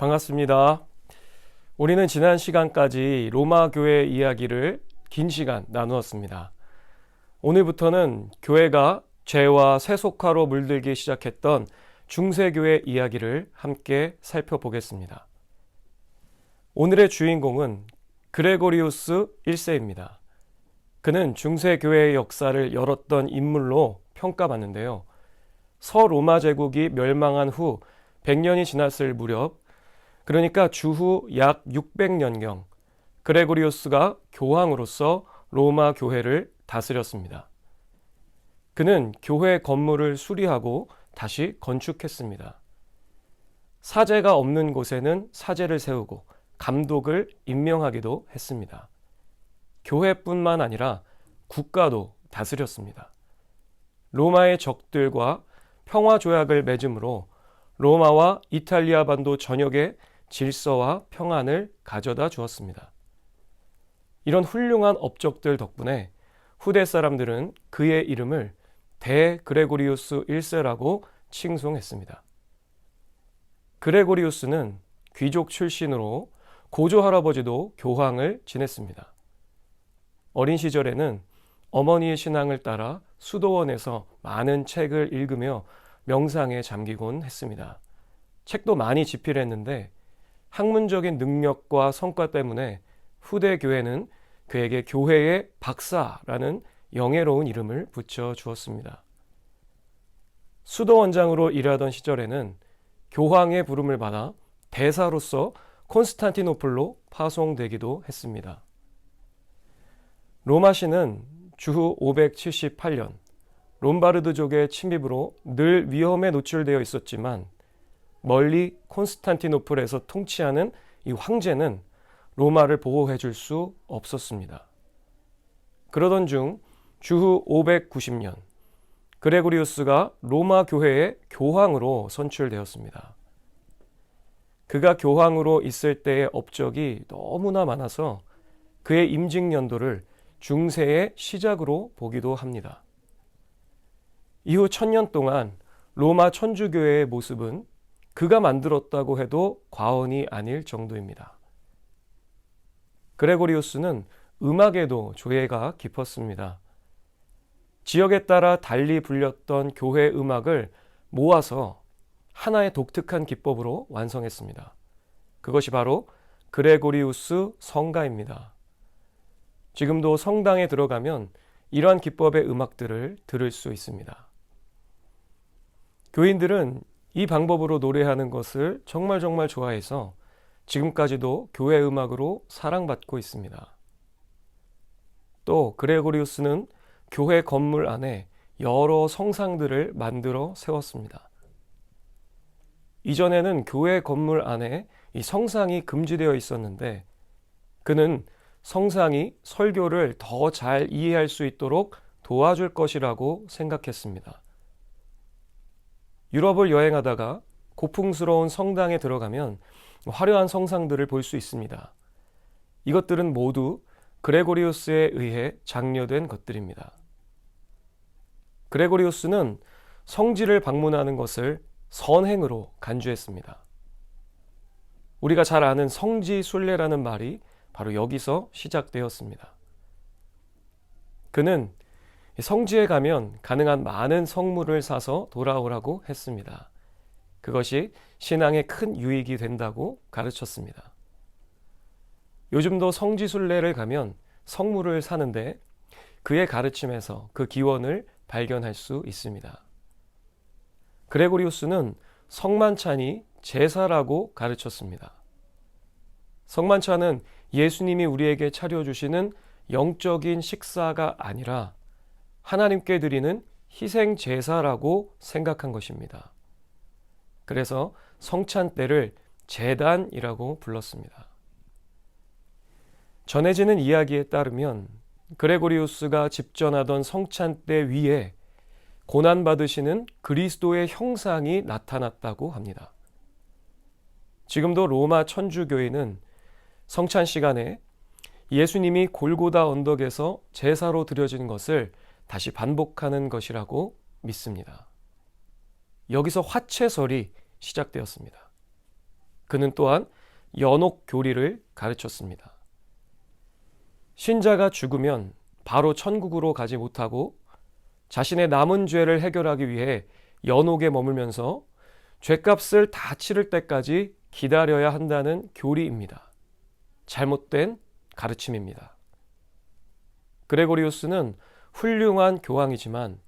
반갑습니다. 우리는 지난 시간까지 로마 교회 이야기를 긴 시간 나누었습니다. 오늘부터는 교회가 죄와 세속화로 물들기 시작했던 중세교회 이야기를 함께 살펴보겠습니다. 오늘의 주인공은 그레고리우스 1세입니다. 그는 중세교회의 역사를 열었던 인물로 평가받는데요. 서로마 제국이 멸망한 후 100년이 지났을 무렵, 그러니까 주후 약 600년경, 그레고리우스가 교황으로서 로마 교회를 다스렸습니다. 그는 교회 건물을 수리하고 다시 건축했습니다. 사제가 없는 곳에는 사제를 세우고 감독을 임명하기도 했습니다. 교회뿐만 아니라 국가도 다스렸습니다. 로마의 적들과 평화조약을 맺음으로 로마와 이탈리아 반도 전역에 질서와 평안을 가져다 주었습니다. 이런 훌륭한 업적들 덕분에 후대 사람들은 그의 이름을 대그레고리우스 1세라고 칭송했습니다. 그레고리우스는 귀족 출신으로 고조 할아버지도 교황을 지냈습니다. 어린 시절에는 어머니의 신앙을 따라 수도원에서 많은 책을 읽으며 명상에 잠기곤 했습니다. 책도 많이 집필했는데 학문적인 능력과 성과 때문에 후대 교회는 그에게 교회의 박사라는 영예로운 이름을 붙여 주었습니다. 수도원장으로 일하던 시절에는 교황의 부름을 받아 대사로서 콘스탄티노플로 파송되기도 했습니다. 로마시는 주후 578년 롬바르드족의 침입으로 늘 위험에 노출되어 있었지만 멀리 콘스탄티노플에서 통치하는 이 황제는 로마를 보호해 줄 수 없었습니다. 그러던 중 주후 590년 그레고리우스가 로마 교회의 교황으로 선출되었습니다. 그가 교황으로 있을 때의 업적이 너무나 많아서 그의 임직 연도를 중세의 시작으로 보기도 합니다. 이후 1000년 동안 로마 천주교회의 모습은 그가 만들었다고 해도 과언이 아닐 정도입니다. 그레고리우스는 음악에도 조예가 깊었습니다. 지역에 따라 달리 불렸던 교회 음악을 모아서 하나의 독특한 기법으로 완성했습니다. 그것이 바로 그레고리우스 성가입니다. 지금도 성당에 들어가면 이러한 기법의 음악들을 들을 수 있습니다. 교인들은 이 방법으로 노래하는 것을 정말 좋아해서 지금까지도 교회 음악으로 사랑받고 있습니다. 또 그레고리우스는 교회 건물 안에 여러 성상들을 만들어 세웠습니다. 이전에는 교회 건물 안에 이 성상이 금지되어 있었는데 그는 성상이 설교를 더 잘 이해할 수 있도록 도와줄 것이라고 생각했습니다. 유럽을 여행하다가 고풍스러운 성당에 들어가면 화려한 성상들을 볼 수 있습니다. 이것들은 모두 그레고리우스에 의해 장려된 것들입니다. 그레고리우스는 성지를 방문하는 것을 선행으로 간주했습니다. 우리가 잘 아는 성지 순례라는 말이 바로 여기서 시작되었습니다. 그는 성지에 가면 가능한 많은 성물을 사서 돌아오라고 했습니다. 그것이 신앙에 큰 유익이 된다고 가르쳤습니다. 요즘도 성지 순례를 가면 성물을 사는데 그의 가르침에서 그 기원을 발견할 수 있습니다. 그레고리우스는 성만찬이 제사라고 가르쳤습니다. 성만찬은 예수님이 우리에게 차려주시는 영적인 식사가 아니라 하나님께 드리는 희생 제사라고 생각한 것입니다. 그래서 성찬 때를 제단이라고 불렀습니다. 전해지는 이야기에 따르면 그레고리우스가 집전하던 성찬 때 위에 고난받으시는 그리스도의 형상이 나타났다고 합니다. 지금도 로마 천주교회는 성찬 시간에 예수님이 골고다 언덕에서 제사로 드려진 것을 다시 반복하는 것이라고 믿습니다. 여기서 화채설이 시작되었습니다. 그는 또한 연옥 교리를 가르쳤습니다. 신자가 죽으면 바로 천국으로 가지 못하고 자신의 남은 죄를 해결하기 위해 연옥에 머물면서 죄값을 다 치를 때까지 기다려야 한다는 교리입니다. 잘못된 가르침입니다. 그레고리우스는 훌륭한 교황이지만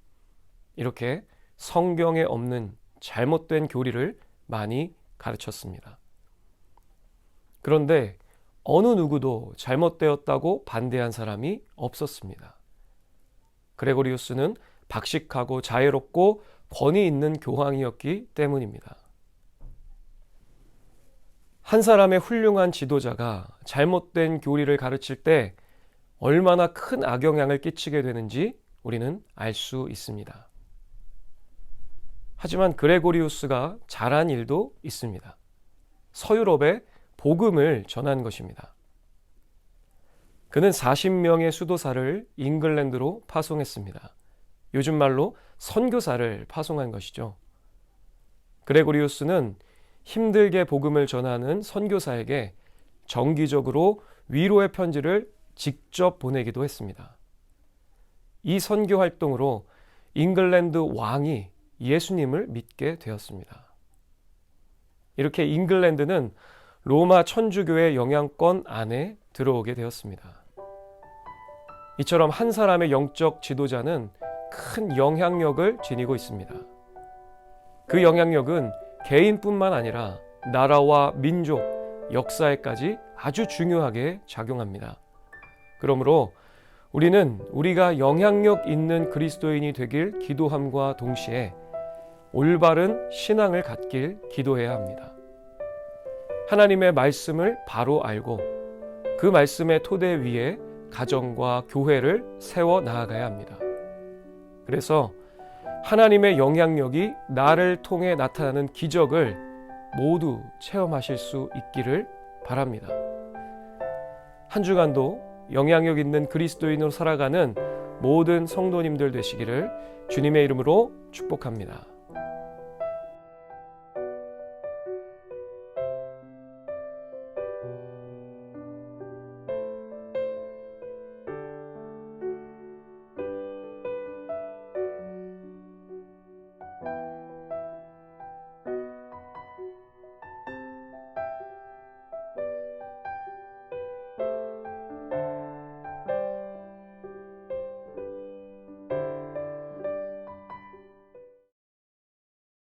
이렇게 성경에 없는 잘못된 교리를 많이 가르쳤습니다. 그런데 어느 누구도 잘못되었다고 반대한 사람이 없었습니다. 그레고리우스는 박식하고 자애롭고 권위 있는 교황이었기 때문입니다. 한 사람의 훌륭한 지도자가 잘못된 교리를 가르칠 때 얼마나 큰 악영향을 끼치게 되는지 우리는 알 수 있습니다. 하지만 그레고리우스가 잘한 일도 있습니다. 서유럽에 복음을 전한 것입니다. 그는 40명의 수도사를 잉글랜드로 파송했습니다. 요즘 말로 선교사를 파송한 것이죠. 그레고리우스는 힘들게 복음을 전하는 선교사에게 정기적으로 위로의 편지를 직접 보내기도 했습니다. 이 선교 활동으로 잉글랜드 왕이 예수님을 믿게 되었습니다. 이렇게 잉글랜드는 로마 천주교의 영향권 안에 들어오게 되었습니다. 이처럼 한 사람의 영적 지도자는 큰 영향력을 지니고 있습니다. 그 영향력은 개인뿐만 아니라 나라와 민족, 역사에까지 아주 중요하게 작용합니다. 그러므로 우리는 우리가 영향력 있는 그리스도인이 되길 기도함과 동시에 올바른 신앙을 갖길 기도해야 합니다. 하나님의 말씀을 바로 알고 그 말씀의 토대 위에 가정과 교회를 세워 나아가야 합니다. 그래서 하나님의 영향력이 나를 통해 나타나는 기적을 모두 체험하실 수 있기를 바랍니다. 한 주간도 영향력 있는 그리스도인으로 살아가는 모든 성도님들 되시기를 주님의 이름으로 축복합니다.